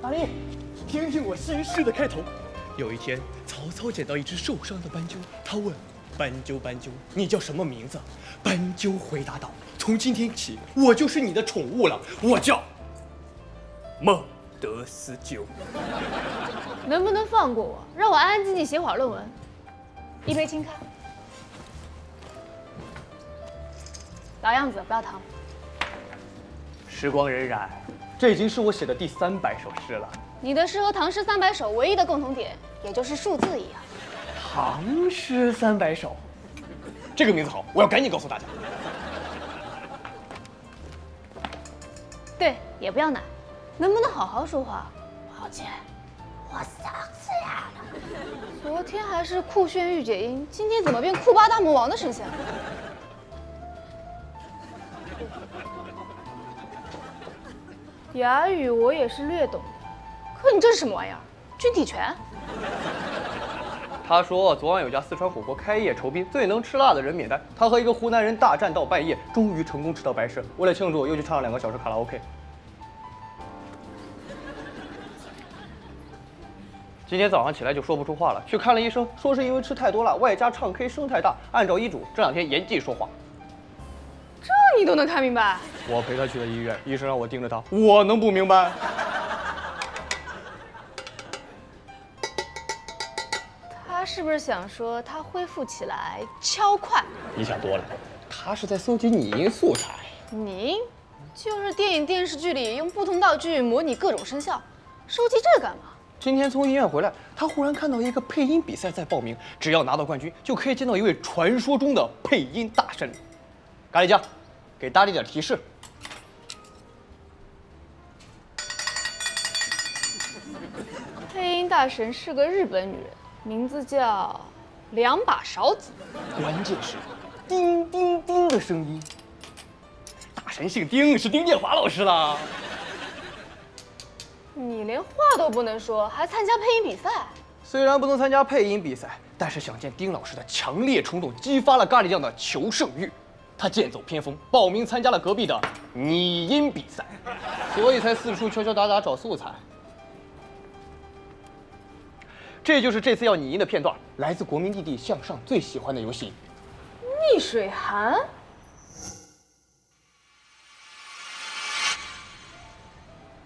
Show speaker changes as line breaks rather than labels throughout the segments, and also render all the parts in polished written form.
大力，听听我新诗的开头。有一天，曹操捡到一只受伤的斑鸠，他问：“斑鸠，斑鸠，你叫什么名字？”斑鸠回答道：“从今天起，我就是你的宠物了，我叫孟德斯鸠。”
能不能放过我，让我安安静静写会儿论文？一杯清开。老样子，不要糖。
时光荏苒，这已经是我写的第300首诗了。
你的诗和唐诗300首唯一的共同点，也就是数字一样。
唐诗300首，这个名字好，我要赶紧告诉大家。
对，也不要奶，能不能好好说话？抱歉，我嗓子哑了。昨天还是酷炫御姐音，今天怎么变酷巴大魔王的声线了？哑语我也是略懂的，可你这是什么玩意儿？军体拳？
他说昨晚有家四川火锅开业酬宾，最能吃辣的人免单。他和一个湖南人大战到半夜，终于成功吃到白食。为了庆祝，又去唱了2个小时卡拉 OK。今天早上起来就说不出话了，去看了医生，说是因为吃太多辣，外加唱 K 声太大。按照医嘱，这2天严禁说话。
这你都能看明白？
我陪他去了医院，医生让我盯着他，我能不明白？
他是不是想说他恢复起来超快？
你想多了，他是在搜集拟音素材。
拟音就是电影电视剧里用不同道具模拟各种声效，收集这干嘛？
今天从医院回来，他忽然看到一个配音比赛在报名，只要拿到冠军，就可以见到一位传说中的配音大神。咖喱酱，给大力点提示。
配音大神是个日本女人，名字叫2把勺子。
关键是叮叮叮的声音。大神姓丁，是丁建华老师啦。
你连话都不能说，还参加配音比赛？
虽然不能参加配音比赛，但是想见丁老师的强烈冲动激发了咖喱酱的求胜欲。他剑走偏锋，报名参加了隔壁的拟音比赛，所以才四处敲敲打打找素材。这就是这次要拟音的片段，来自国民弟弟向上最喜欢的游戏
逆水寒。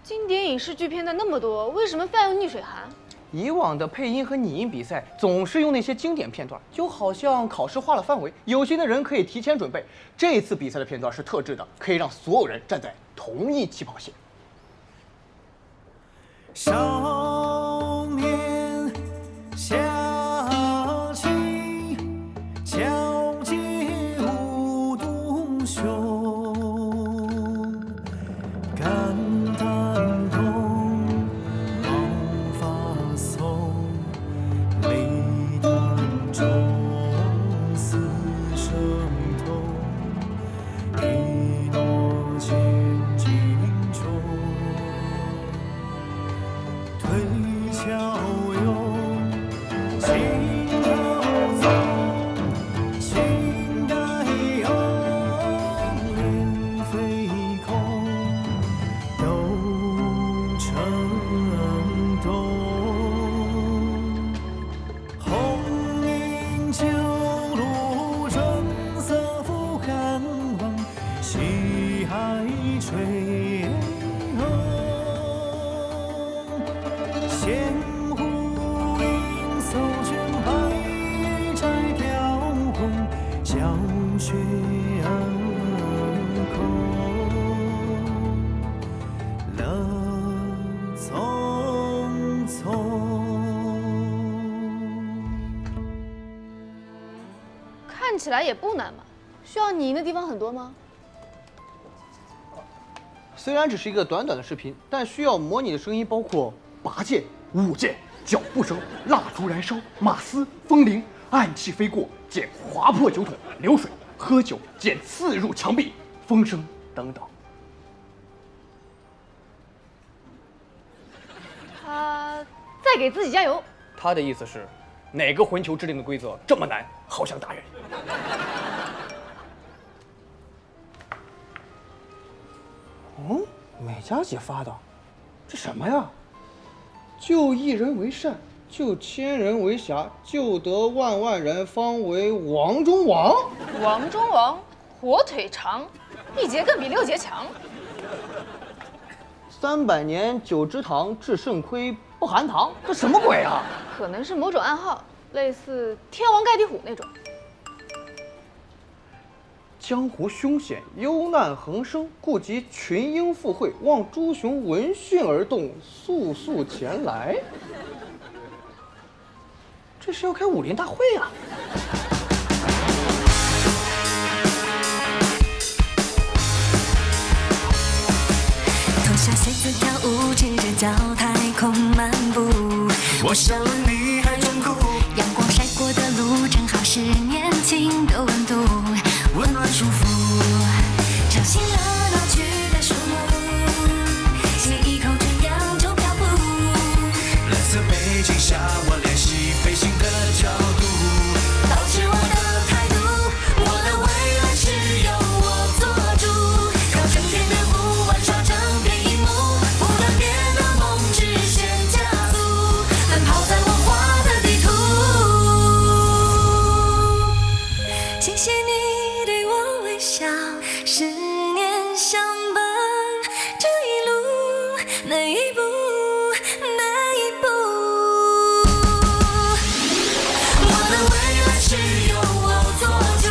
经典影视剧片段那么多，为什么非要用逆水寒？
以往的配音和拟音比赛总是用那些经典片段，就好像考试画了范围，有心的人可以提前准备。这次比赛的片段是特制的，可以让所有人站在同一起跑线。
少年侠气，皎洁无独雄，肝胆同，毛发松，泪当中，死生痛，一诺千金重。推桥勇，情高宗，情盖勇，人飞空，斗成东。红颜酒炉，春色拂寒望，西海吹红。千户映搜卷，白摘雕红，教学而空。乐匆匆。
看起来也不难嘛，需要拟音的地方很多吗？
虽然只是一个短短的视频，但需要模拟的声音包括拔剑、舞剑、脚步声、蜡烛燃烧、马嘶、风铃、暗器飞过、剑划破酒桶、流水、喝酒、剑刺入墙壁、风声等等。
他在给自己加油。
他的意思是，哪个魂球制定的规则这么难，好想打人？哦，美佳姐发的，这什么呀？就一人为善，就千人为侠，就得万万人方为王中王。
王中王，火腿肠，一节更比6节强。
300年酒之堂，治肾亏不含糖，这什么鬼啊？
可能是某种暗号，类似天王盖地虎那种。
江湖凶险，忧难横生，故及群英附会，望诸雄闻讯而动，速速前来。这是要开武林大会啊！
脱下鞋子跳舞，赤着脚太空漫步。
我想问你还真酷，
阳光晒过的路，正好是年轻的温度，
温暖舒服。
尝新了老去的树木，吸一口真阳就漂浮。
蓝色背景下，我练习飞行的角度，
保持我的态度，我的未来是由我做主。靠整天的不玩耍，整片荧幕，不断变的梦直线加速，奔跑在我画的地图。谢谢你对我微笑，10年相伴，这一路每一步每一步。我的未来是由我做主，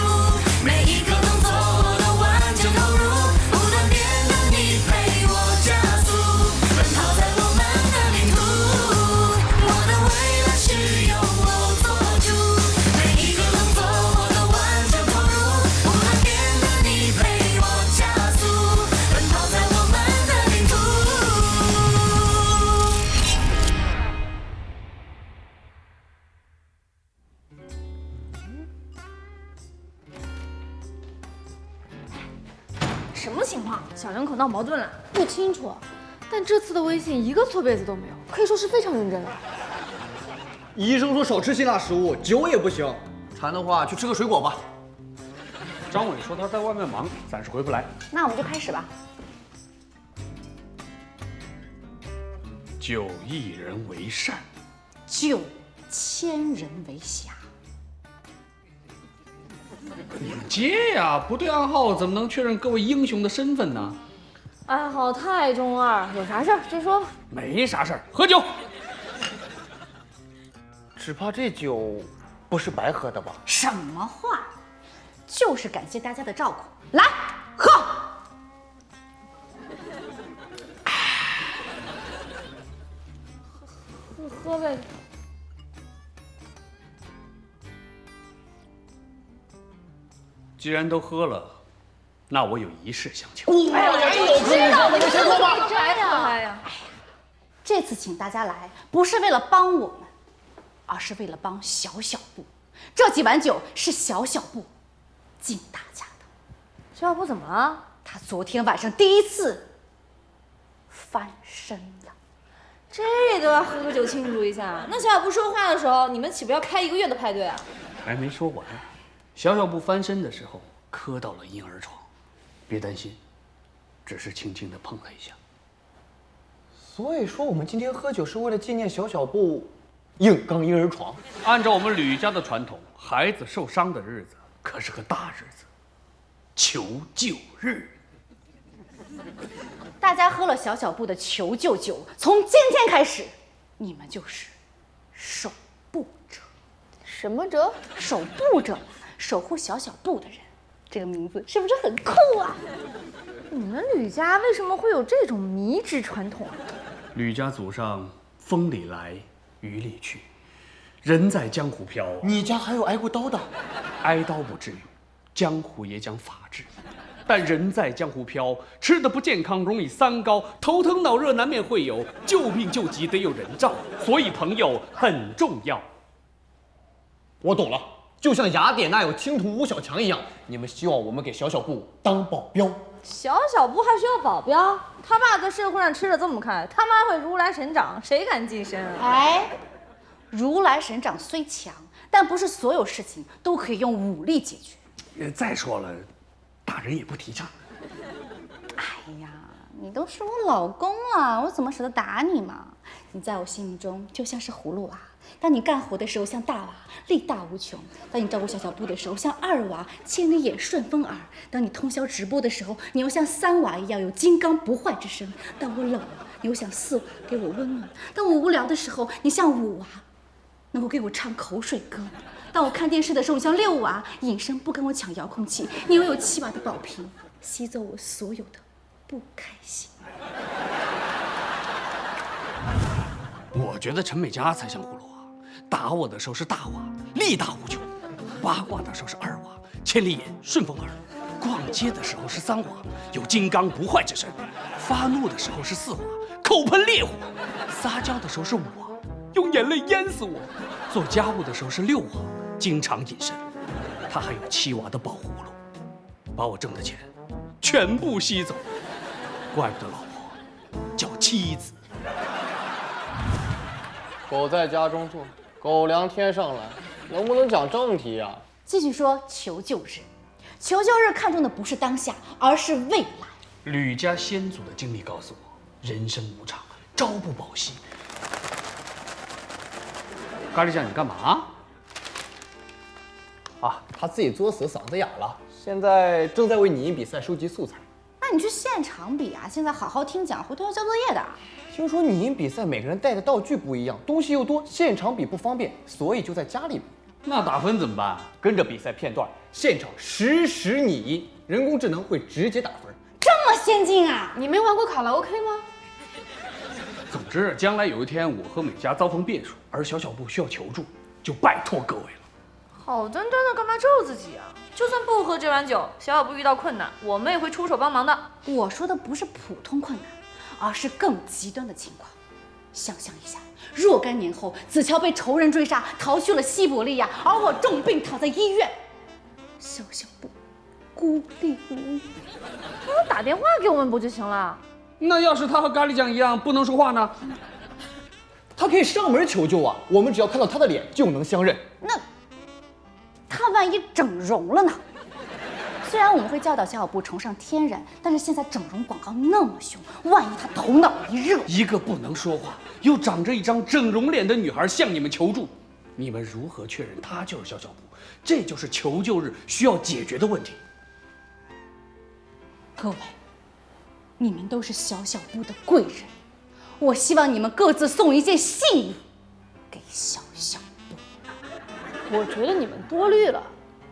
每一个动作我都完全投入，不断变的你陪我加速，奔跑在我们的领土。我的未来是由我做主，每一个动作我都完全投入，不断变的你陪我加速，奔跑在我们的领土。
什么情况？小两口闹矛盾了？不清楚，但这次的微信一个错别字都没有，可以说是非常认真了。
医生说少吃辛辣食物，酒也不行。馋的话去吃个水果吧。
张伟说他在外面忙，暂时回不来。
那我们就开始吧。
就一人为善，
就千人为侠。
你们接呀！不对暗号怎么能确认各位英雄的身份呢？
暗号太中二，有啥事儿就说吧。
没啥事儿，喝酒。
只怕这酒不是白喝的吧？
什么话？就是感谢大家的照顾。来，喝！
喝呗。
既然都喝了，那我有一事相求。
知道你先说吧。哎呀，
这次请大家来，不是为了帮我们，而是为了帮小小布。这几碗酒是小小布敬大家的。
小小布怎么了？
他昨天晚上第一次翻身了。
这都要喝个酒庆祝一下。那小小布说话的时候，你们岂不要开1个月的派对啊？
还没说完，小小布翻身的时候磕到了婴儿床，别担心，只是轻轻地碰了一下。
所以说我们今天喝酒是为了纪念小小布硬刚婴儿床。
按照我们吕家的传统，孩子受伤的日子可是个大日子，求救日。
大家喝了小小布的求救酒，从今天开始，你们就是守布者。
什么者？
守布者，守护小小布的人。这个名字是不是很酷啊？
你们吕家为什么会有这种迷之传统啊？
吕家祖上风里来，雨里去，人在江湖飘。
你家还有挨过刀的？
挨刀不至于，江湖也讲法治。但人在江湖飘，吃的不健康容易三高，头疼脑热难免会有，救病救急得有人照，所以朋友很重要。
我懂了，就像雅典娜有倾徒吴小强一样，你们希望我们给小小布当保镖。
小小布还需要保镖？他爸在社会上吃的这么开，他妈会如来神掌，谁敢近身啊？
哎，如来神掌虽强，但不是所有事情都可以用武力解决。
再说了，大人也不提倡。
哎呀，你都是我老公了，我怎么舍得打你嘛？你在我心目中就像是葫芦娃，当你干活的时候像大娃，力大无穷；当你照顾小小布的时候像二娃，千里眼顺风耳；当你通宵直播的时候，你又像三娃一样有金刚不坏之身；当我冷了，你又像四娃给我温暖；当我无聊的时候，你像五娃，能够给我唱口水歌；当我看电视的时候，你像六娃，隐身不跟我抢遥控器；你拥有7娃的宝瓶，吸走我所有的不开心。
我觉得陈美嘉才像葫芦娃，打我的时候是大娃，力大无穷；八卦的时候是二娃，千里眼顺风耳；逛街的时候是三娃，有金刚不坏之身；发怒的时候是四娃，口喷烈火；撒娇的时候是五娃，用眼泪淹死我；做家务的时候是六娃，经常隐身。他还有7娃的宝葫芦，把我挣的钱全部吸走，怪不得老婆叫妻子。
狗在家中坐，狗粮天上来，能不能讲正题啊？
继续说求救日，求救日看重的不是当下，而是未来。
吕家先祖的经历告诉我，人生无常，朝不保夕。咖喱酱，你干嘛？
啊，他自己作死，嗓子哑了，现在正在为拟音比赛收集素材。
那你去现场比啊！现在好好听讲，回头要交作业的。
听说拟音比赛每个人带的道具不一样，东西又多，现场比不方便，所以就在家里比。
那打分怎么办？
跟着比赛片段，现场实时拟音，人工智能会直接打分。
这么先进啊！
你没玩过卡拉 OK 吗？
总之，将来有一天我和美嘉遭逢变数，而小小布需要求助，就拜托各位了。
好端端的干嘛咒自己啊？就算不喝这碗酒，小小布遇到困难，我们也会出手帮忙的。
我说的不是普通困难，而是更极端的情况。想象一下，若干年后，子乔被仇人追杀，逃去了西伯利亚，而我重病躺在医院，小小布孤立无援。
他打电话给我们不就行了？
那要是他和咖喱酱一样不能说话呢？
他可以上门求救啊，我们只要看到他的脸就能相认。
那他万一整容了呢？虽然我们会教导小小布崇尚天然，但是现在整容广告那么凶，万一他头脑一热，
一个不能说话又长着一张整容脸的女孩向你们求助，你们如何确认她就是小小布？这就是求救日需要解决的问题。
各位，你们都是小小布的贵人，我希望你们各自送一件信物给小小布。
我觉得你们多虑了。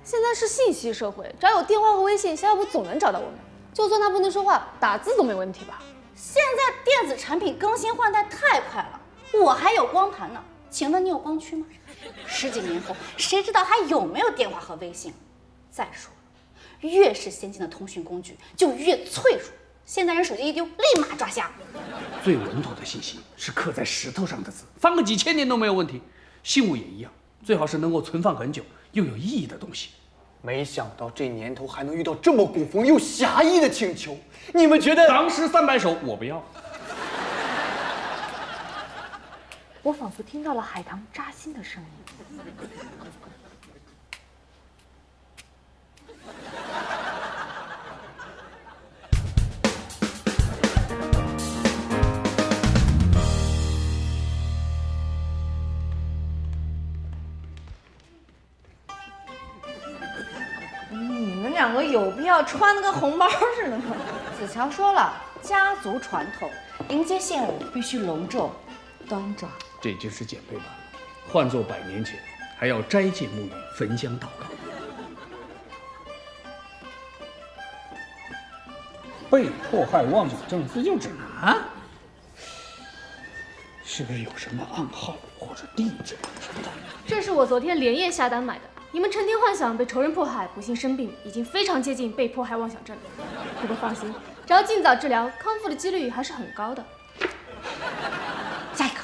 现在是信息社会，只要有电话和微信，小小布总能找到我们。就算他不能说话，打字总没问题吧？
现在电子产品更新换代太快了，我还有光盘呢。请问你有光驱吗？10几年后，谁知道还有没有电话和微信？再说了，越是先进的通讯工具，就越脆弱。现在人手机一丢，立马抓瞎。
最稳妥的信息是刻在石头上的字，翻个几千年都没有问题。信物也一样，最好是能够存放很久又有意义的东西。
没想到这年头还能遇到这么古风又侠义的请求，你们觉得？
当时300首，我不要。
我仿佛听到了海棠扎心的声音。你们两个有必要穿得跟红包似的吗？
子乔说了，家族传统，迎接现物必须隆重端庄。
这已经是减配版了，换作100年前，还要斋戒沐浴、焚香祷告。被迫害妄想症自救指南，是不是有什么暗号或者地址什么的？
这是我昨天连夜下单买的。你们成天幻想被仇人迫害，不幸生病，已经非常接近被迫害妄想症了。不过放心，只要尽早治疗，康复的几率还是很高的。
下一个。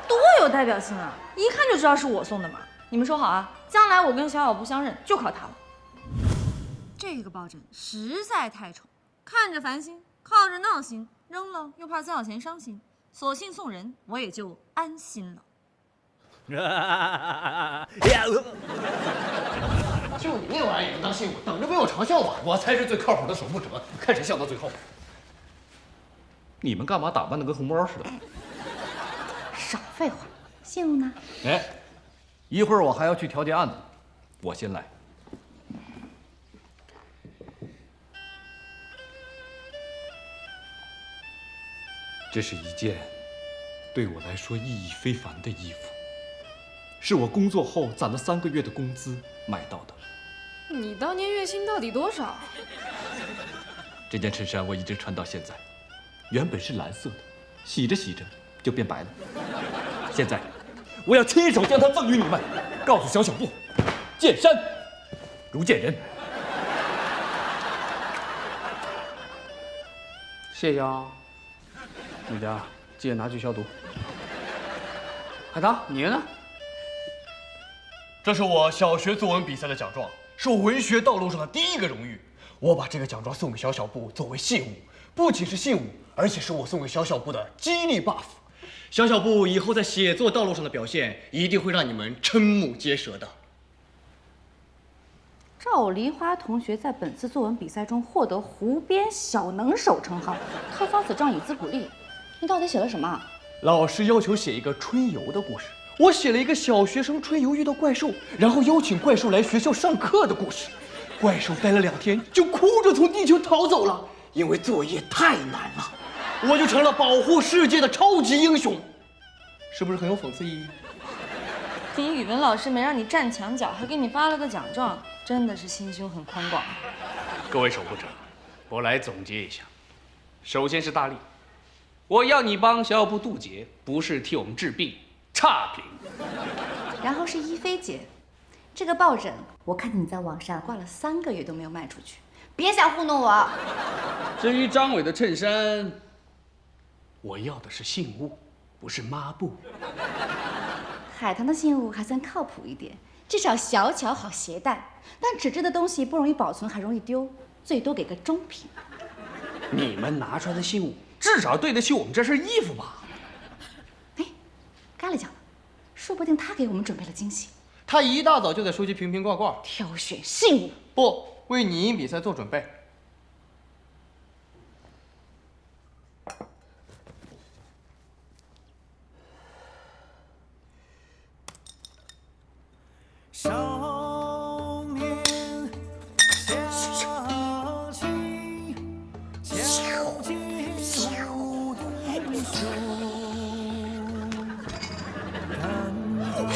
多有代表性啊！一看就知道是我送的嘛。你们说好啊，将来我跟小小布相认就靠它了。这个抱枕实在太丑，看着烦心，靠着闹心，扔了又怕3角钱伤心。索性送人，我也就安心了。
就你那玩意儿也能当信物，等着被我嘲笑吧！
我才是最靠谱的守护者，看谁笑到最后。你们干嘛打扮得跟红包似的？
少废话，信物呢？
哎，一会儿我还要去调解案子，我先来。这是一件对我来说意义非凡的衣服，是我工作后攒了3个月的工资买到的。
你当年月薪到底多少？
这件衬衫我一直穿到现在，原本是蓝色的，洗着洗着就变白了。现在，我要亲手将它赠予你们，告诉小布，见山如见人。谢谢啊，那家记得拿去消毒。海棠，你呢？
这是我小学作文比赛的奖状，是我文学道路上的第一个荣誉。我把这个奖状送给小布作为信物，不仅是信物，而且是我送给小布的激励 buff。小布以后在写作道路上的表现，一定会让你们瞠目结舌的。
赵梨花同学在本次作文比赛中获得湖边小能手称号，特发此状以资鼓励。你到底写了什么？
老师要求写一个春游的故事，我写了一个小学生春游遇到怪兽，然后邀请怪兽来学校上课的故事。怪兽待了2天，就哭着从地球逃走了，因为作业太难了。我就成了保护世界的超级英雄，是不是很有讽刺意义？
你语文老师没让你站墙角，还给你发了个奖状，真的是心胸很宽广。
各位守护者，我来总结一下。首先是大力，我要你帮小布渡劫，不是替我们治病，差评。
然后是一菲姐，这个抱枕我看见你在网上挂了3个月都没有卖出去，别想糊弄我。
至于张伟的衬衫，我要的是信物，不是抹布。
海棠的信物还算靠谱一点，至少小巧好携带，但纸质的东西不容易保存，还容易丢，最多给个中品。
你们拿出来的信物，至少对得起我们这身衣服吧？
哎，咖喱讲了，说不定他给我们准备了惊喜。
他一大早就在收集瓶瓶罐罐，
挑选信物，
不为拟音比赛做准备。
少年小情，交接如英雄，感动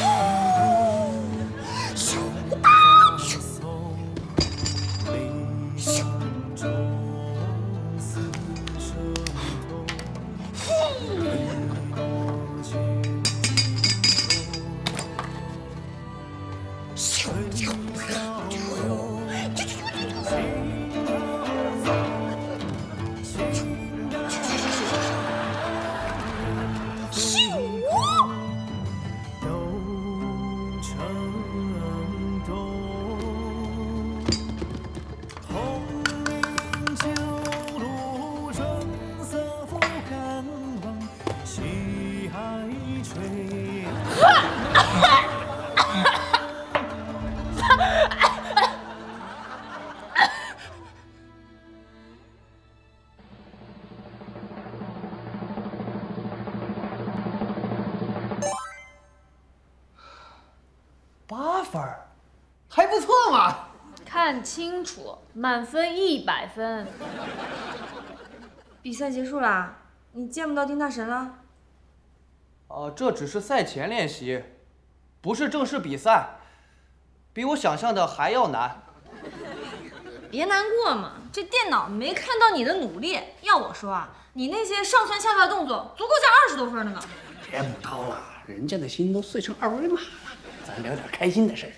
放松，理想中似生动，一过去。
8分，还不错嘛。
看清楚，满分100分。
比赛结束啦，你见不到丁大神了？
这只是赛前练习，不是正式比赛，比我想象的还要难。
别难过嘛，这电脑没看到你的努力。要我说啊，你那些上蹿下跳的动作足够加20多分的呢。
别补刀了，人家的心都碎成2维码了。咱聊点开心的事儿，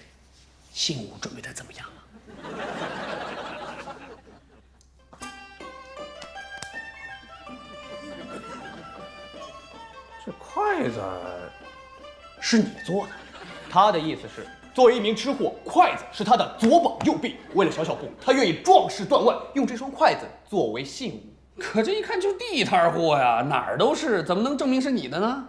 信物准备的怎么样了？这筷子是你做的？
他的意思是，作为一名吃货，筷子是他的左膀右臂。为了小布，他愿意壮士断腕，用这双筷子作为信物。
可这一看就地摊货呀，哪儿都是，怎么能证明是你的呢？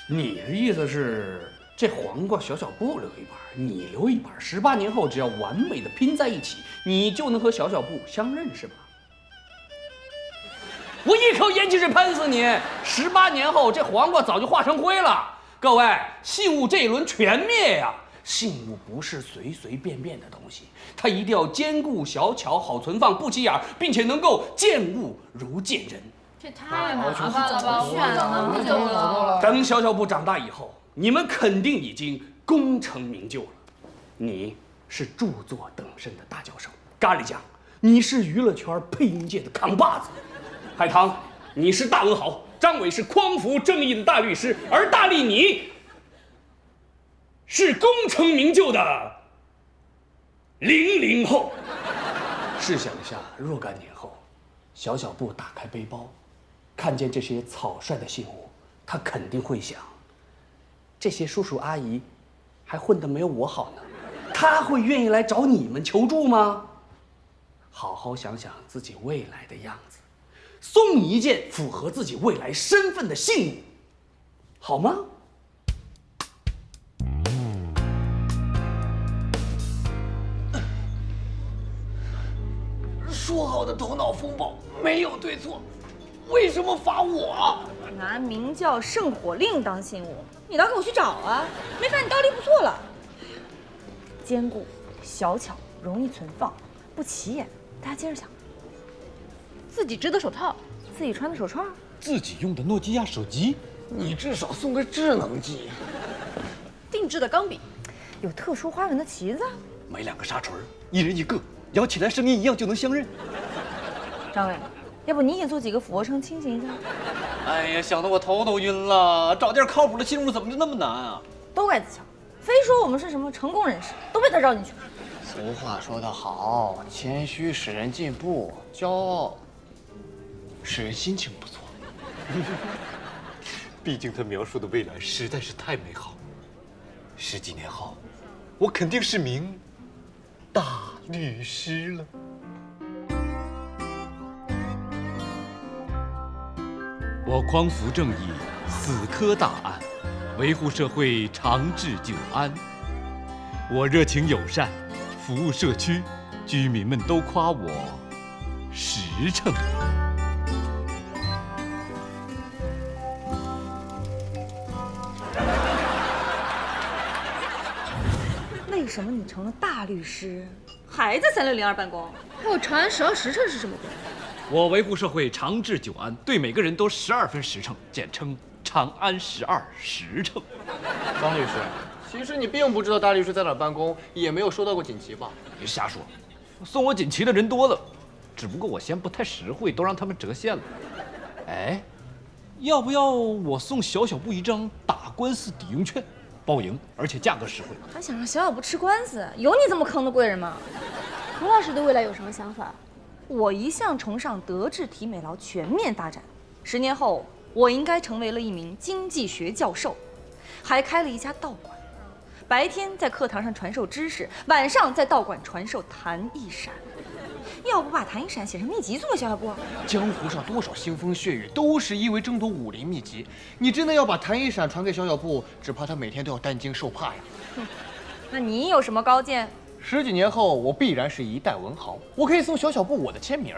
你的意思是，这黄瓜小小布留一半，你留一半，18年后只要完美的拼在一起，你就能和小小布相认，是吧？我一口烟气是喷死你！18年后，这黄瓜早就化成灰了。各位，信物这一轮全灭呀！信物不是随随便便的东西，它一定要坚固小巧、好存放、不起眼，并且能够见物如见人。
这太麻烦了吧！我等那么久了。
等小小布长大以后，你们肯定已经功成名就了。你是著作等身的大教授，咖喱酱，你是娱乐圈配音界的扛把子。海棠，你是大文豪，张伟是匡扶正义的大律师，而大力你是功成名就的00后。试想一下，若干年后，小小布打开背包，看见这些草率的信物，他肯定会想：这些叔叔阿姨还混得没有我好呢。他会愿意来找你们求助吗？好好想想自己未来的样子。送你一件符合自己未来身份的信物，好吗？
说好的头脑风暴没有对错，为什么罚我？
拿明教圣火令当信物，你倒给我去找啊！没发现你倒立不错了。坚固、小巧、容易存放，不起眼。大家接着想。自己织的手套，自己穿的手串，
自己用的诺基亚手机，
你至少送个智能机。
定制的钢笔，
有特殊花纹的旗子。
买2个沙锤，一人一个，摇起来声音一样就能相认。
张伟，要不你也做几个俯卧撑清醒一下？
哎呀，想得我头都晕了。找点靠谱的信物怎么就那么难啊？
都怪子乔，非说我们是什么成功人士，都被他绕进去了。
俗话说得好，谦虚使人进步，骄傲使人心情不错。
毕竟他描述的未来实在是太美好。10几年后，我肯定是名大律师了。我匡扶正义，死磕大案，维护社会长治久安。我热情友善，服务社区，居民们都夸我实诚。
为什么你成了大律师，还在3602办公？
还有长安12时辰是什么鬼？
我维护社会长治久安，对每个人都12分实诚，简称长安12实诚。
张律师，其实你并不知道大律师在哪儿办公，也没有收到过锦旗吧？
别瞎说，送我锦旗的人多了，只不过我嫌不太实惠，都让他们折现了。哎，要不要我送小小布一张打官司抵用券，包赢，而且价格实惠？
还想让小小布吃官司？有你这么坑的贵人吗？
涂老师对未来有什么想法？
我一向崇尚德智体美劳全面发展，10年后我应该成为了一名经济学教授，还开了一家道馆，白天在课堂上传授知识，晚上在道馆传授弹一闪。要不把弹一闪写成秘籍送给小小布？
江湖上多少腥风血雨，都是因为争夺武林秘籍。你真的要把弹一闪传给小小布，只怕他每天都要担惊受怕呀。
那你有什么高见
？10几年后，我必然是一代文豪，我可以送小小布我的签名。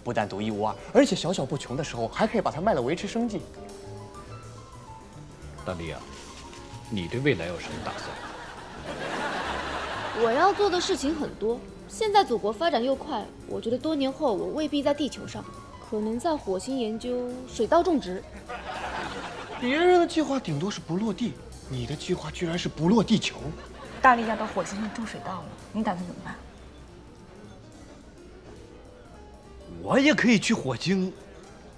不但独一无二，而且小小布穷的时候还可以把它卖了维持生计。
大力啊，你对未来有什么打算？
我要做的事情很多，现在祖国发展又快，我觉得多年后我未必在地球上，可能在火星研究水稻种植。
别人的计划顶多是不落地，你的计划居然是不落地球。
大力要到火星上种水稻了，你打算怎么办？
我也可以去火星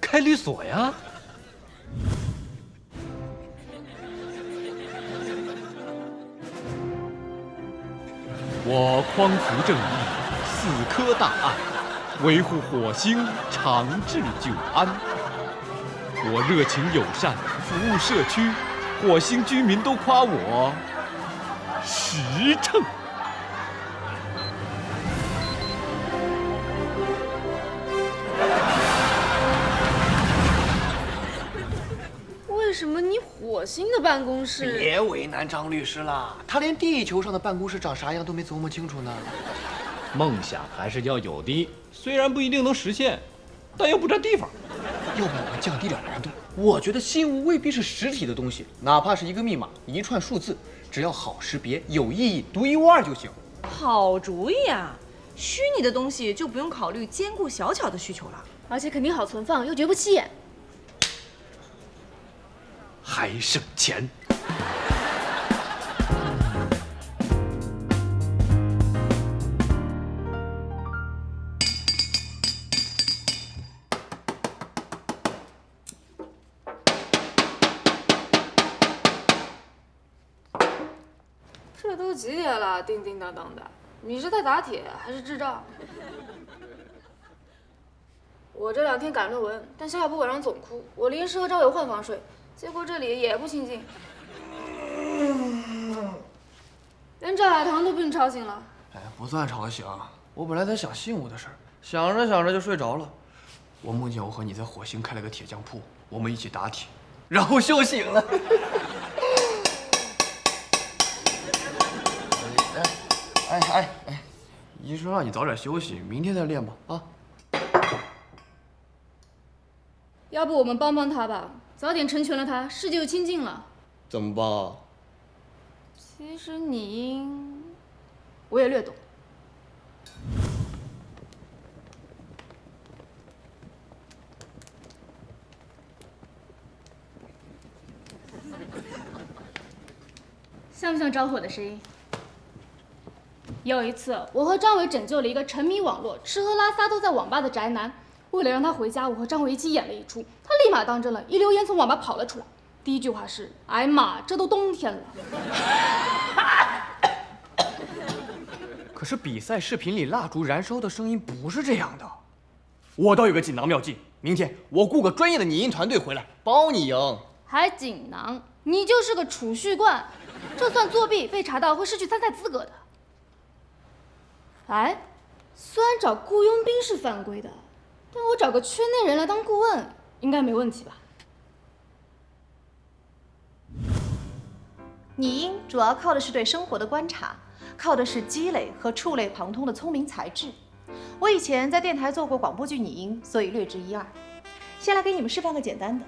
开律所呀。我匡扶正义，死磕大案，维护火星长治久安。我热情友善，服务社区，火星居民都夸我实诚。
为什么你火星的办公室？
别为难张律师了，他连地球上的办公室长啥样都没琢磨清楚呢。
梦想还是要有的，虽然不一定能实现，但又不占地方。
要不我们降低点难度？我觉得信物未必是实体的东西，哪怕是一个密码、一串数字，只要好识别、有意义、独一无二就行。
好主意啊！虚拟的东西就不用考虑兼顾小巧的需求了，
而且肯定好存放，又绝不起眼。
还省钱。
这都几点了，叮叮当当的，你是在打铁还是智障？我这2天赶论文，但下午晚上总哭，我临时和赵伟换房睡，结果这里也不清静，连赵海棠都被你吵醒了。
哎，不算吵醒，我本来在想信物的事儿，想着想着就睡着了。我梦见我和你在火星开了个铁匠铺，我们一起打铁，然后笑醒了。哎，医生让你早点休息，明天再练吧。啊。
要不我们帮帮他吧，早点成全了他，世界就清净了。
怎么帮？
其实你我也略懂。像不像着火的声音？有一次，我和张伟拯救了一个沉迷网络、吃喝拉撒都在网吧的宅男。为了让他回家，我和张伟一起演了一出，他立马当真了，一溜烟从网吧跑了出来。第一句话是：“哎妈，这都冬天了。”
可是比赛视频里蜡烛燃烧的声音不是这样的。
我倒有个锦囊妙计，明天我雇个专业的拟音团队回来，包你赢。
还锦囊？你就是个储蓄罐，这算作弊，被查到会失去参赛资格的。哎，虽然找雇佣兵是犯规的，但我找个圈内人来当顾问，应该没问题吧？
拟音主要靠的是对生活的观察，靠的是积累和触类旁通的聪明才智。我以前在电台做过广播剧拟音，所以略知一二。先来给你们示范个简单的，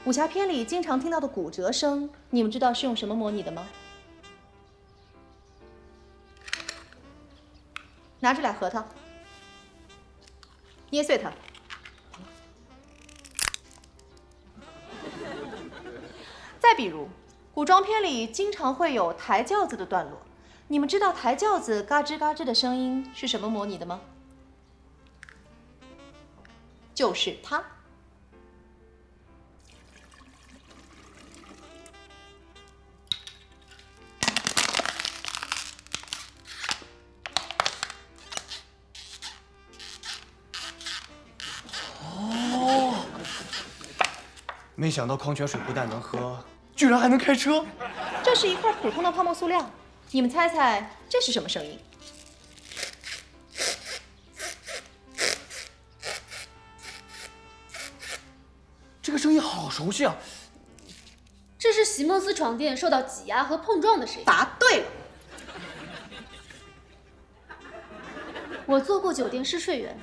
武侠片里经常听到的骨折声，你们知道是用什么模拟的吗？拿出俩核桃，捏碎它。再比如，古装片里经常会有抬轿子的段落，你们知道抬轿子嘎吱嘎吱的声音是什么模拟的吗？就是它。
没想到矿泉水不但能喝，居然还能开车。
这是一块普通的泡沫塑料，你们猜猜这是什么声音？
这个声音好熟悉啊！
这是席梦思床垫受到挤压和碰撞的声音。
答对了。
我做过酒店试睡员，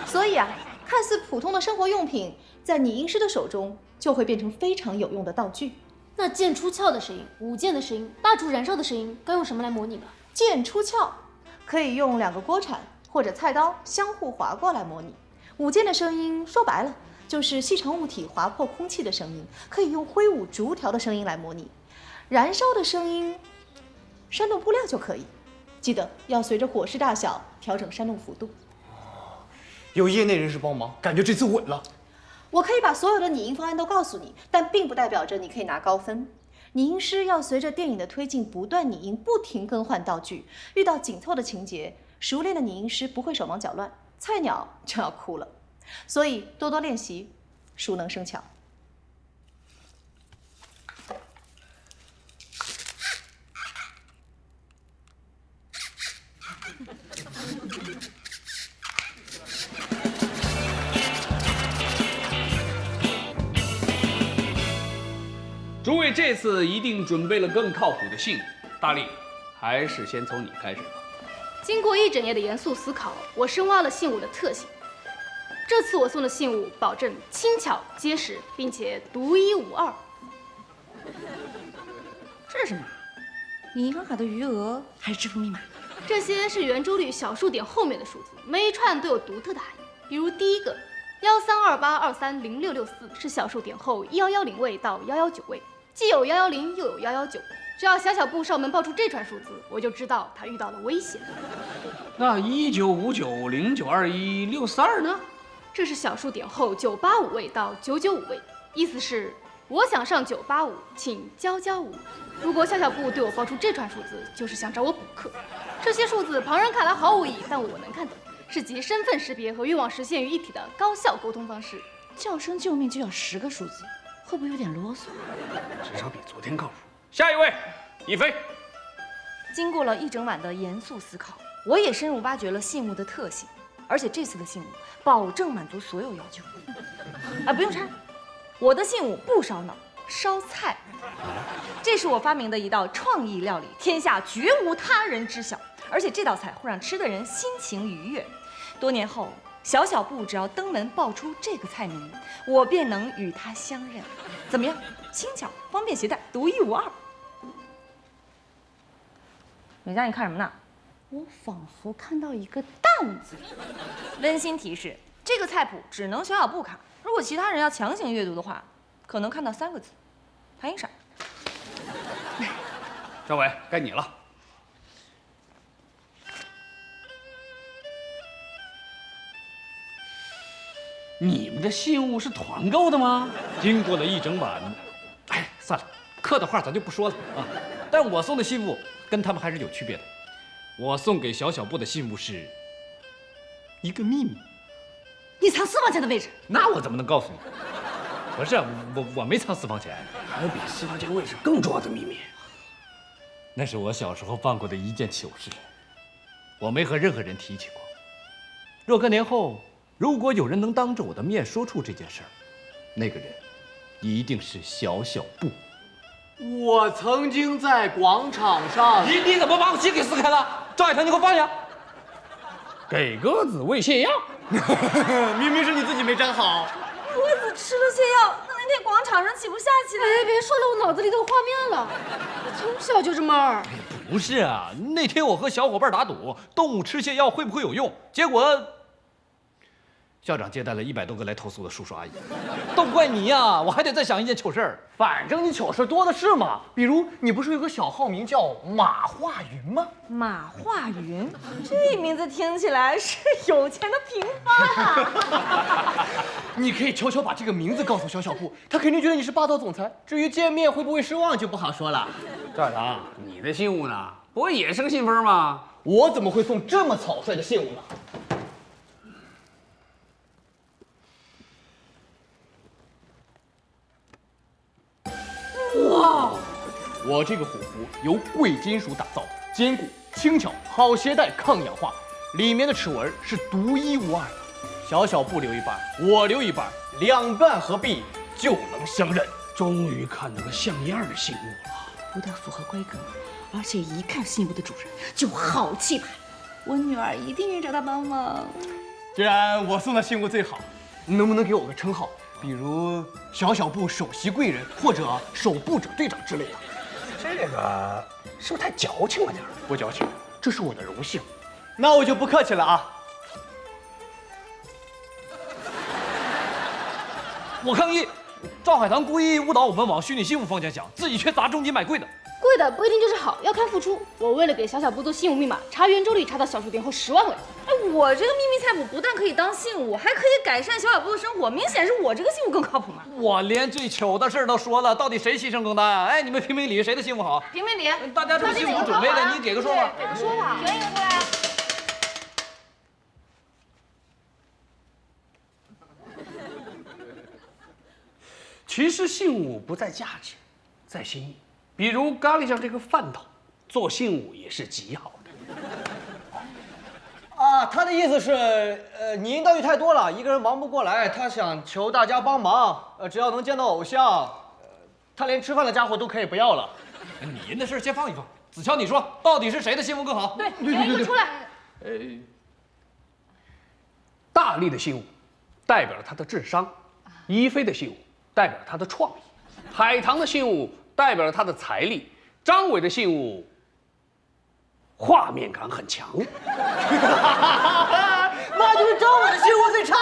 所以啊，看似普通的生活用品，在拟音师的手中就会变成非常有用的道具。
那剑出鞘的声音、舞剑的声音、蜡烛燃烧的声音，该用什么来模拟呢？
剑出鞘可以用2个锅铲或者菜刀相互划过来模拟。舞剑的声音说白了就是细长物体划破空气的声音，可以用挥舞竹条的声音来模拟。燃烧的声音，扇动布料就可以，记得要随着火势大小调整扇动幅度。
有业内人士帮忙，感觉这次稳了。
我可以把所有的拟音方案都告诉你，但并不代表着你可以拿高分。拟音师要随着电影的推进不断拟音，不停更换道具。遇到紧凑的情节，熟练的拟音师不会手忙脚乱，
菜鸟就要哭了。所以多多练习，熟能生巧。
诸位这次一定准备了更靠谱的信物，大力，还是先从你开始吧。
经过一整夜的严肃思考，我深挖了信物的特性。这次我送的信物保证轻巧、结实，并且独一无二。
这是什么？你银行卡的余额还是支付密码？
这些是圆周率小数点后面的数字，每一串都有独特的含义。比如第一个1328230664是小数点后110位到119位，既有110又有119。只要小小布上门报出这串数字，我就知道他遇到了危险。
那19590921642呢？
这是小数点后985位到995位，意思是我想上985，请995。如果小小布对我报出这串数字，就是想找我补课。这些数字旁人看来毫无意义，但我能看懂，是集身份识别和愿望实现于一体的高效沟通方式。
叫声救命就要10个数字，会不会有点啰嗦？
至少比昨天靠谱。下一位，一飞。
经过了一整晚的严肃思考，我也深入挖掘了信物的特性，而且这次的信物保证满足所有要求。不用拆，我的信物不烧脑，烧菜。这是我发明的一道创意料理，天下绝无他人知晓。而且这道菜会让吃的人心情愉悦。多年后，小小布只要登门报出这个菜名，我便能与他相认。怎么样？轻巧、方便携带，独一无二。美嘉，你看什么呢？
我仿佛看到一个“蛋”字。
温馨提示：这个菜谱只能小小布卡，如果其他人要强行阅读的话，可能看到3个字：盘一闪。
赵伟，该你了。你们的信物是团购的吗？
经过了一整晚，哎，算了，客套话咱就不说了啊。但我送的信物跟他们还是有区别的。我送给小小布的信物是一个秘密。
你藏私房钱的位置？
那我怎么能告诉你？不是，我没藏私房钱。
还有比私房钱位置更重要的秘密。
那是我小时候办过的一件糗事，我没和任何人提起过。若干年后，如果有人能当着我的面说出这件事儿，那个人一定是小小布。
我曾经在广场上，
你怎么把我心给撕开了？赵海腾，你给我放下！
给鸽子喂泻药，
明明是你自己没粘好。
鸽子吃了泻药，那天广场上岂不下起来？
别说了，我脑子里都有画面了。我从小就这么二。
不是啊，那天我和小伙伴打赌，动物吃泻药会不会有用？结果校长接待了100多个来投诉的叔叔阿姨，都怪你呀！我还得再想一件糗事儿。
反正你糗事多的是嘛。比如你不是有个小号名叫马化云吗？
马化云，这名字听起来是有钱的平方啊！
你可以悄悄把这个名字告诉小小布，他肯定觉得你是霸道总裁。至于见面会不会失望就不好说了。
赵海棠，你的信物呢？不会也是个信封吗？
我怎么会送这么草率的信物呢？哇！我这个虎符由贵金属打造，坚固、轻巧、好携带、抗氧化，里面的齿纹是独一无二的。小小布留一半，我留一半，2半合璧就能相认。
终于看到个像样的信物了，
不但符合规格，而且一看信物的主人就好气派。我女儿一定愿意找他帮忙。
既然我送的信物最好，你能不能给我个称号？比如小小布首席贵人，或者守部者队长之类的。
这个是不是太矫情了点儿？
不矫情，这是我的荣幸。那我就不客气了啊！
我抗议！赵海棠故意误导我们往虚拟信物方向想，自己却砸重金买贵的。
贵的不一定就是好，要看付出。我为了给小小布做信物密码，查圆周率查到小数点后10万位。
我这个秘密菜谱不但可以当信物，还可以改善小小布的生活，明显是我这个信物更靠谱嘛。
我连最糗的事儿都说了，到底谁牺牲更大呀？哎，你们评评理，谁的信物好？
评评理，
大家这个信物准备的，你给个说法。
给个说法，评一个出来。
其实信物不在价值，在心意。比如咖喱酱这个饭桶，做信物也是极好的。
啊，他的意思是，你应道语太多了，一个人忙不过来，他想求大家帮忙。只要能见到偶像，他连吃饭的家伙都可以不要了。
你人的事先放一放。子乔，你说到底是谁的信物更好？
对，有一个出来。
大力的信物代表了他的智商，一菲的信物代表了他的创意，海棠的信物代表了他的财力，张伟的信物画面感很强。
那就是张伟的信物最差了。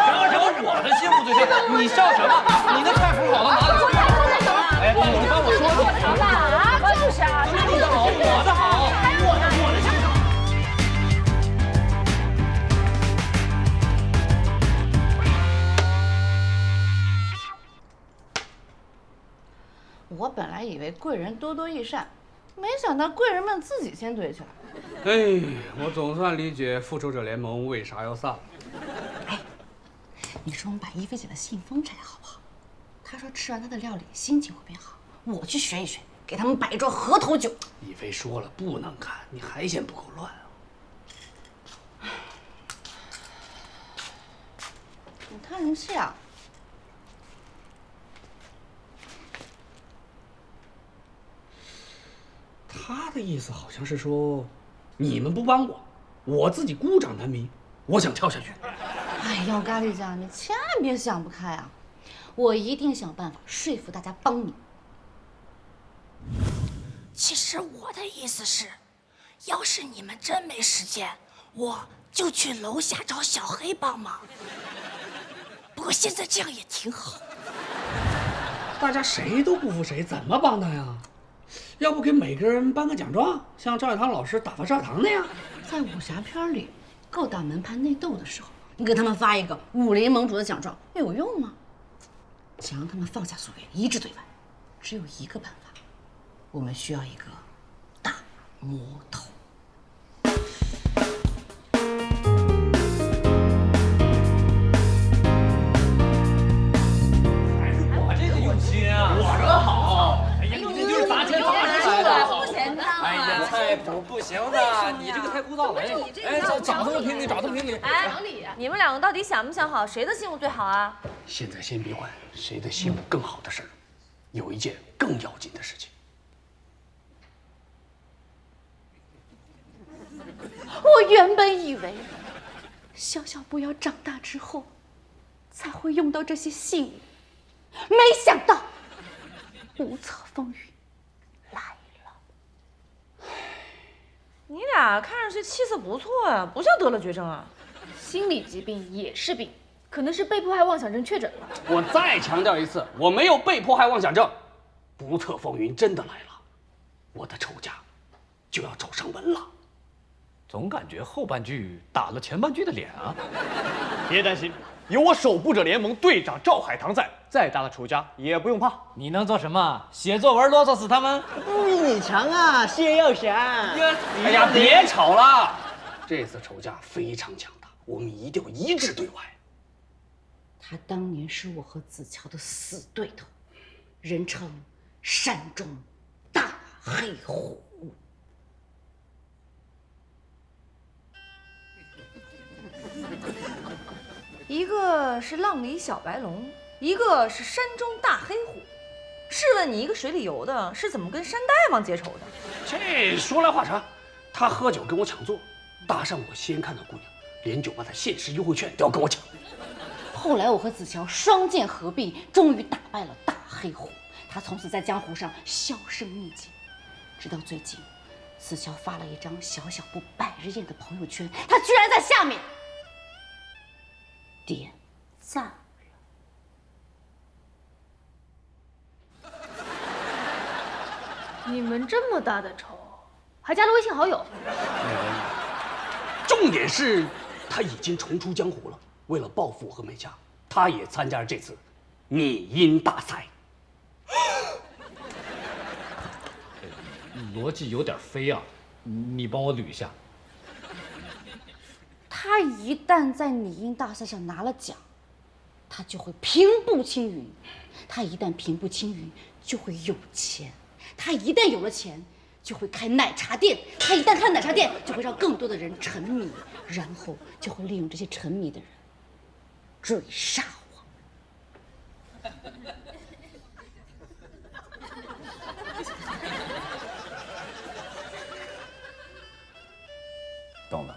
然而我的信物最差，你笑什么？你的菜谱好到哪里去了？哎，你帮我说说。
啊，就是啊，
你的好，我的好，我的信物。
我本来以为贵人多多益善，没想到贵人们自己先堆起来。
哎，我总算理解复仇者联盟为啥要散了。
哎，你说我们把一菲姐的信封拆好不好？她说吃完她的料理心情会变好，我去学一学，给他们摆一桌核桃酒。
一菲说了不能看，你还嫌不够乱啊？
你叹什么气啊？
他的意思好像是说，你们不帮我，我自己孤掌难鸣，我想跳下去。
哎呦，咖喱酱，你千万别想不开啊！我一定想办法说服大家帮你。
其实我的意思是，要是你们真没时间，我就去楼下找小黑帮忙。不过现在这样也挺好。
大家谁都不服谁，怎么帮他呀？要不给每个人颁个奖状，像赵小棠老师打发赵小棠那样？
在武侠片里勾搭门派内斗的时候，你给他们发一个武林盟主的奖状，有用吗？想让他们放下所谓一致对外，只有一个办法，我们需要一个大魔头。
我这个用心啊，我这好。哎呀，你这就是砸钱砸出来的。
不嫌他。
哎呀，菜谱不行的，你这个太枯燥了。哎，找他们评理，找他们评理。
哎，你们两个到底想没想好谁的信物最好啊？
现在先别管谁的信物更好的事儿，有一件更要紧的事情。
我原本以为小小不要长大之后才会用到这些信物，没想到无测风云来了。
你俩看上去气色不错呀，不像得了绝症啊。
心理疾病也是病，可能是被迫害妄想症确诊了。
我再强调一次，我没有被迫害妄想症，不测风云真的来了，我的仇家就要找上门了。
总感觉后半句打了前半句的脸啊！
别担心，有我守护者联盟队长赵海棠在，再大的仇家也不用怕。
你能做什么？写作文啰嗦死他们？
不比你强啊，谢耀祥。
哎呀，别吵了！这次仇家非常强大，我们一定要一致对外。
他当年是我和子乔的死对头，人称山中大黑虎。
一个是浪里小白龙，一个是山中大黑虎。试问你一个水里游的，是怎么跟山大王结仇的？
这说来话长，他喝酒跟我抢座，搭上我先看到姑娘，连酒吧的限时优惠券都要跟我抢。
后来我和子乔双剑合璧，终于打败了大黑虎。他从此在江湖上销声匿迹，直到最近，子乔发了一张小小不百日宴的朋友圈，他居然在下面点赞。
你们这么大的仇，还加了微信好友？
重点是，他已经重出江湖了。为了报复我和美嘉，他也参加了这次拟音大赛。
逻辑有点飞啊，你帮我捋一下。
他一旦在拟音大赛上拿了奖，他就会平步青云。他一旦平步青云，就会有钱。他一旦有了钱，就会开奶茶店。他一旦开奶茶店，就会让更多的人沉迷，然后就会利用这些沉迷的人追杀我。
懂了，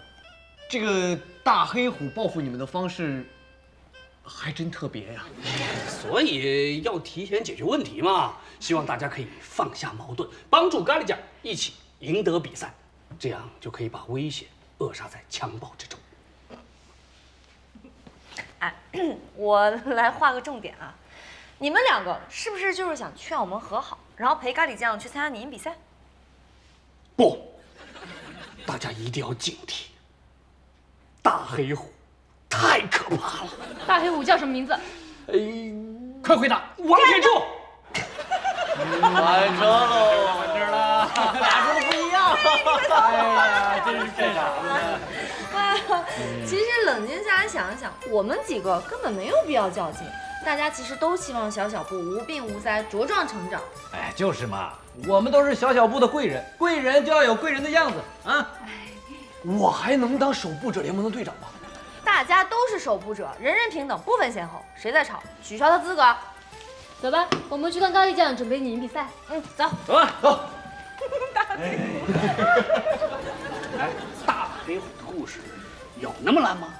这个大黑虎报复你们的方式还真特别呀。
所以要提前解决问题嘛，希望大家可以放下矛盾，帮助咖喱酱一起赢得比赛，这样就可以把危险扼杀在襁褓之中。
哎，我来画个重点啊，你们两个是不是就是想劝我们和好，然后陪咖喱酱去参加拟音比赛？
不，大家一定要警惕，大黑虎太可怕了。
大黑虎叫什么名字？
快回答！王铁柱。
完成喽，完成了，俩说的不一样。哎呀，真是这啥呢？
其实冷静下来想一想，我们几个根本没有必要较劲，大家其实都希望小小布无病无灾，茁壮成长。
哎，就是嘛，我们都是小小部的贵人，贵人就要有贵人的样子啊。
我还能当守步者联盟的队长吗？
大家都是守步者，人人平等，不分先后，谁在吵，取消他资格。
走吧，我们去看咖喱酱准备拟音比赛。
走，
走吧，走。
哎，大黑虎的故事有那么烂吗？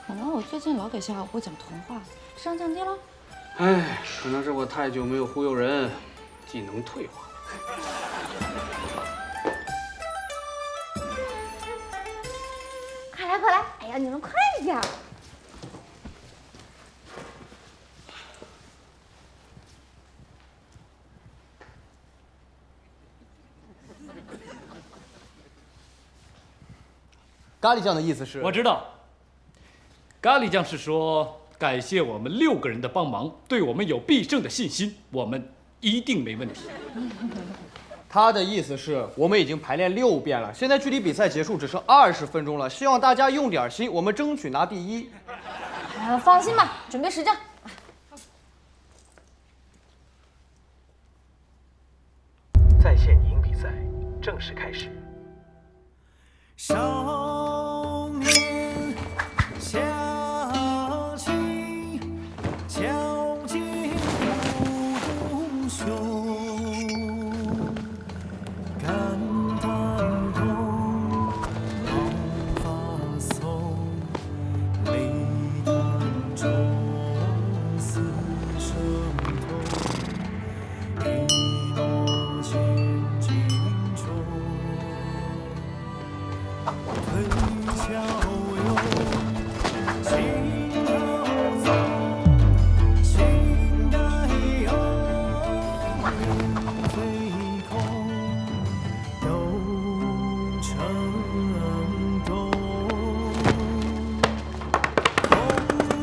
反正我最近老给小小布讲童话，智商降低了。
哎，可能是我太久没有忽悠人，技能退化。
快来快来！哎呀，你们快点！
咖喱酱的意思是，
我知道，咖喱酱是说感谢我们6个人的帮忙，对我们有必胜的信心，我们一定没问题。
他的意思是我们已经排练6遍了，现在距离比赛结束只剩20分钟了，希望大家用点心，我们争取拿第1。
放心吧，准备使劲。
在线拟音比赛正式开始。
少年小气，矫健不雄，肝胆痛，毛发松，泪潭中死生痛，一诺千金重。推销用，情高纵，情该有，云飞空，都成功。功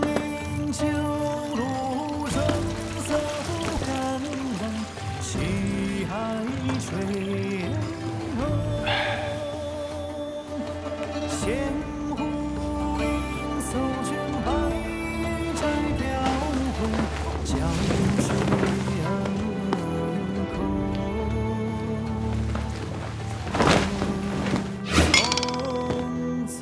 名就如春色肝胆，气海吹红。千户应搜卷，百寨雕魂，江水空。匆匆。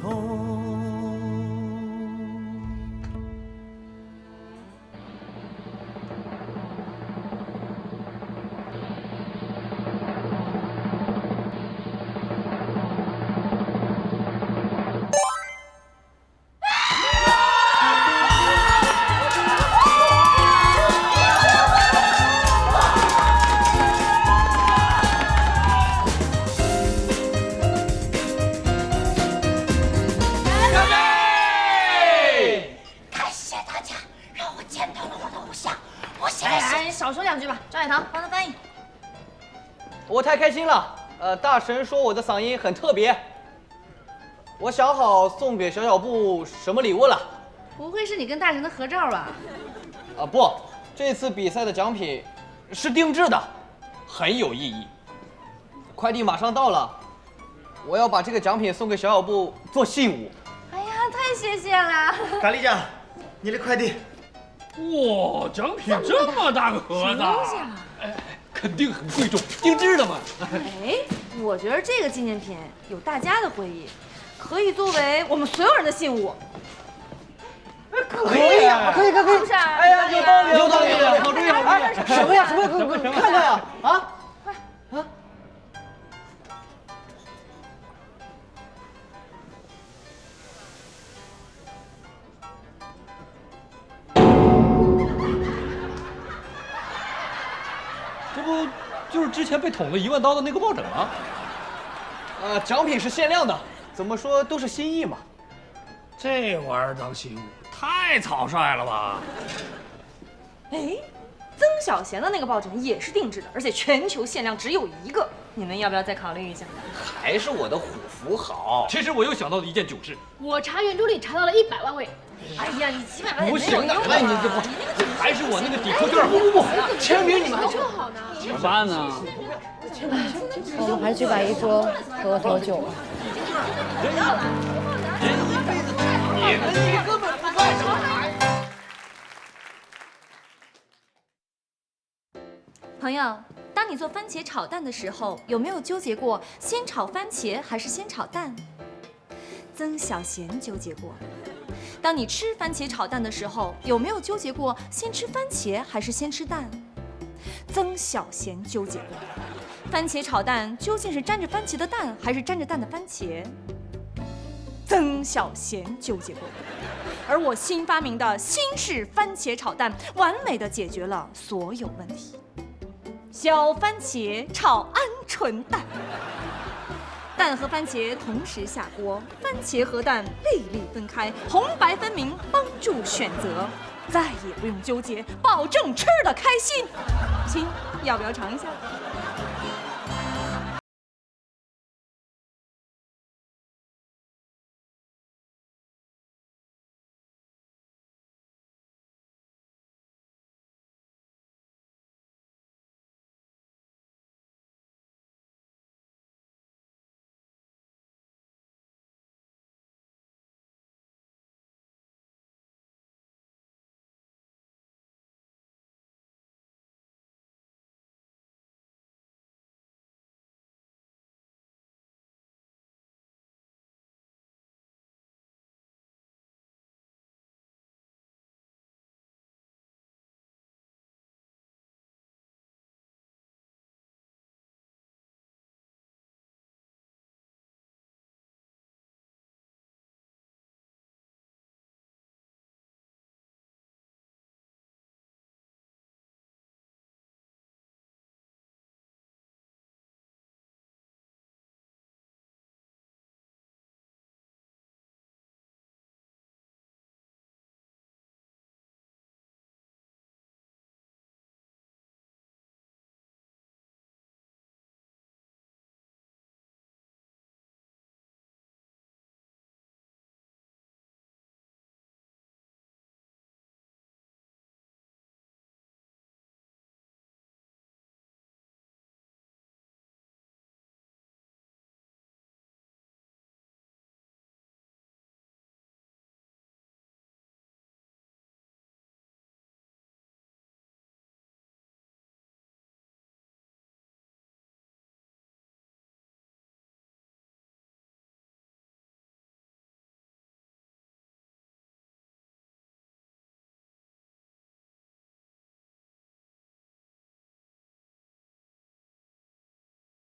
少说2句吧，张海棠帮他翻译。
我太开心了，大神说我的嗓音很特别，我想好送给小小布什么礼物了。
不会是你跟大神的合照吧？
不，这次比赛的奖品是定制的，很有意义。快递马上到了，我要把这个奖品送给小小布做信物。
哎呀，太谢谢了！
咖喱酱，你的快递。
哇，奖品这么大个盒子，肯定很贵重，定制的嘛。
哎，我觉得这个纪念品有大家的回忆，可以作为我们所有人的信物。
可以啊，可以，
是不是？
哎呀，有道理，
有道理，好主意，好主意。
什么呀？什么？看看呀！啊！
这不就是之前被捅了1万刀的那个抱枕吗？
奖品是限量的，怎么说都是心意嘛。
这玩意儿当信物，太草率了吧？
哎，曾小贤的那个抱枕也是定制的，而且全球限量只有1个，你们要不要再考虑一下？
还是我的虎符好。其实我又想到了一件囧事，
我查圆珠里查到了100万位。
哎呀，你几百万也
不
没有用
行的，你这不还是我那个抵扣券好。
不，签名你们还
这好呢？
怎么办呢？
我们还是去把一桌喝喝酒吧。
你们一个根本不干什么。
朋友，当你做番茄炒蛋的时候，有没有纠结过先炒番茄还是先炒蛋？曾小贤纠结过。当你吃番茄炒蛋的时候，有没有纠结过先吃番茄还是先吃蛋？曾小贤纠结过。番茄炒蛋究竟是沾着番茄的蛋，还是沾着蛋的番茄？曾小贤纠结过。而我新发明的新式番茄炒蛋，完美的解决了所有问题。小番茄炒鹌鹑蛋，蛋和番茄同时下锅，番茄和蛋粒粒分开，红白分明，帮助选择，再也不用纠结，保证吃得开心。亲，要不要尝一下？